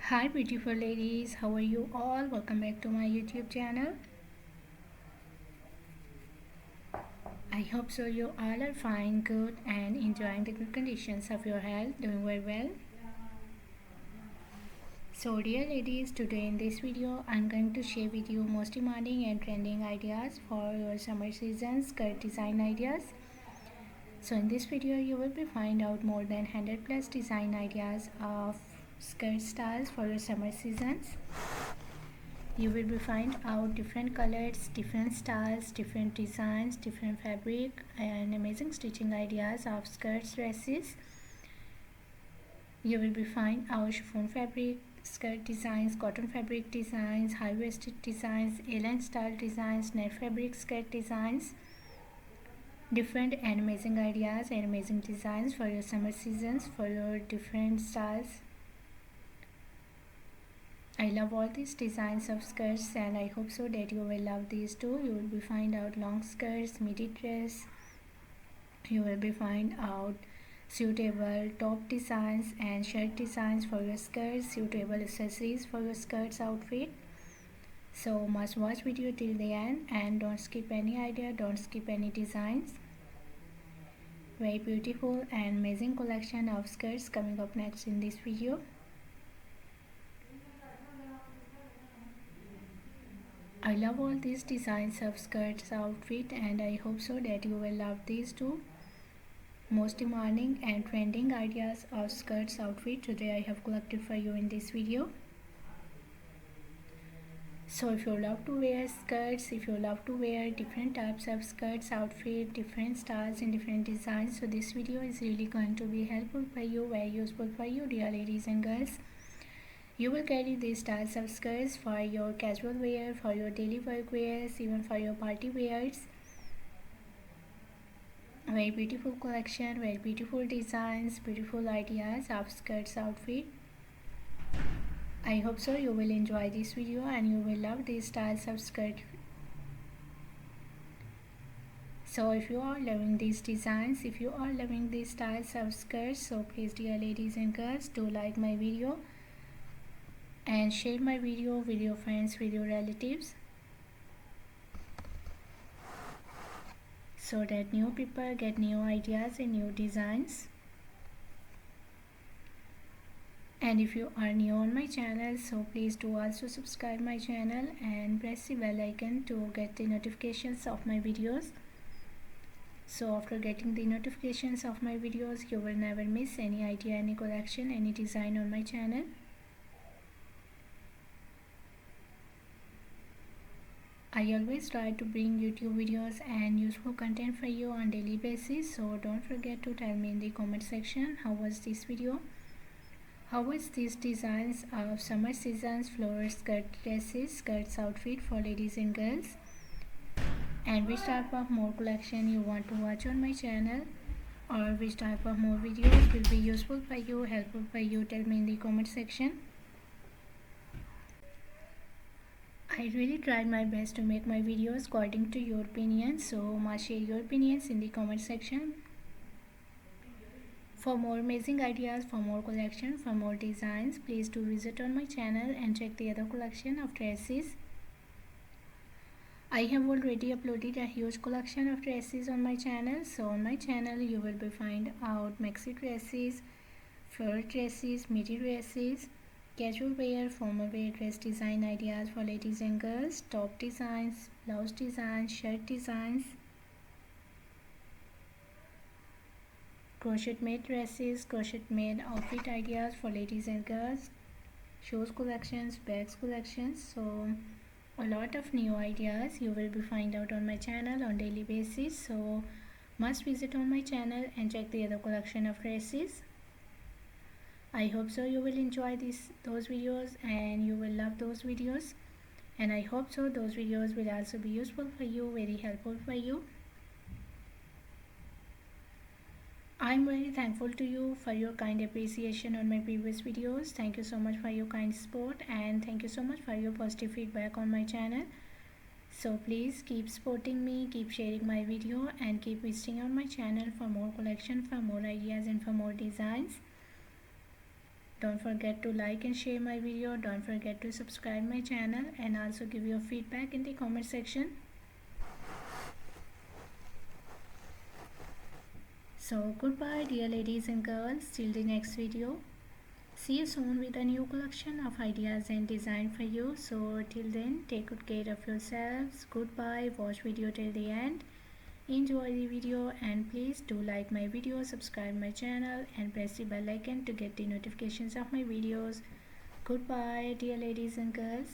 Hi beautiful ladies, how are you all? Welcome back to my YouTube channel. I hope so you all are fine, good and enjoying the good conditions of your health, doing very well. So dear ladies, today in this video I'm going to share with you most demanding and trending ideas for your summer season skirt design ideas. So in this video you will be find out more than 100 plus design ideas of skirt styles for your summer seasons. You will be find out different colors, different styles, different designs, different fabric and amazing stitching ideas of skirts, dresses. You will be find our chiffon fabric skirt designs, cotton fabric designs, high-waisted designs, A-line style designs, net fabric skirt designs, different and amazing ideas and amazing designs for your summer seasons, for your different styles. I love all these designs of skirts and I hope so that you will love these too. You will be find out long skirts, midi dress. You will be find out suitable top designs and shirt designs for your skirts, suitable accessories for your skirts outfit. So must watch video till the end and don't skip any idea, don't skip any designs. Very beautiful and amazing collection of skirts coming up next in this video. I love all these designs of skirts outfit and I hope so that you will love these too. Most demanding and trending ideas of skirts outfit today I have collected for you in this video. So if you love to wear skirts, if you love to wear different types of skirts outfit, different styles and different designs, so this video is really going to be helpful for you, very useful for you dear ladies and girls. You will carry these styles of skirts for your casual wear, for your daily work wears, even for your party wears. Very beautiful collection, very beautiful designs, beautiful ideas of skirts outfit. I hope so you will enjoy this video and you will love these styles of skirt. So if you are loving these designs, if you are loving these styles of skirts, so please dear ladies and girls, do like my video and share my video with your friends, with your relatives, so that new people get new ideas and new designs. And if you are new on my channel, so please do also subscribe my channel and press the bell icon to get the notifications of my videos. So after getting the notifications of my videos, you will never miss any idea, any collection, any design on my channel. I always try to bring YouTube videos and useful content for you on daily basis, so don't forget to tell me in the comment section how was this video, how was these designs of summer seasons floral skirt dresses, skirts outfit for ladies and girls, and which type of more collection you want to watch on my channel, or which type of more videos will be useful for you, helpful for you. Tell me in the comment section. I really tried my best to make my videos according to your opinions, so must share your opinions in the comment section. For more amazing ideas, for more collection, for more designs, please do visit on my channel and check the other collection of dresses. I have already uploaded a huge collection of dresses on my channel. So on my channel you will be find out maxi dresses, floral dresses, midi dresses, casual wear, formal wear dress design ideas for ladies and girls, top designs, blouse designs, shirt designs, crochet made dresses, crochet made outfit ideas for ladies and girls, shoes collections, bags collections. So a lot of new ideas you will be find out on my channel on daily basis, so must visit on my channel and check the other collection of dresses. I hope so you will enjoy those videos and you will love those videos, and I hope so those videos will also be useful for you, very helpful for you. I'm very thankful to you for your kind appreciation on my previous videos. Thank you so much for your kind support and thank you so much for your positive feedback on my channel. So please keep supporting me, keep sharing my video and keep visiting on my channel for more collection, for more ideas and for more designs. Don't forget to like and share my video. Don't forget to subscribe my channel and also give your feedback in the comment section. So goodbye dear ladies and girls, till the next video. See you soon with a new collection of ideas and design for you. So till then, take good care of yourselves. Goodbye. Watch video till the end. Enjoy the video and please do like my video, subscribe my channel and press the bell icon to get the notifications of my videos. Goodbye dear ladies and girls.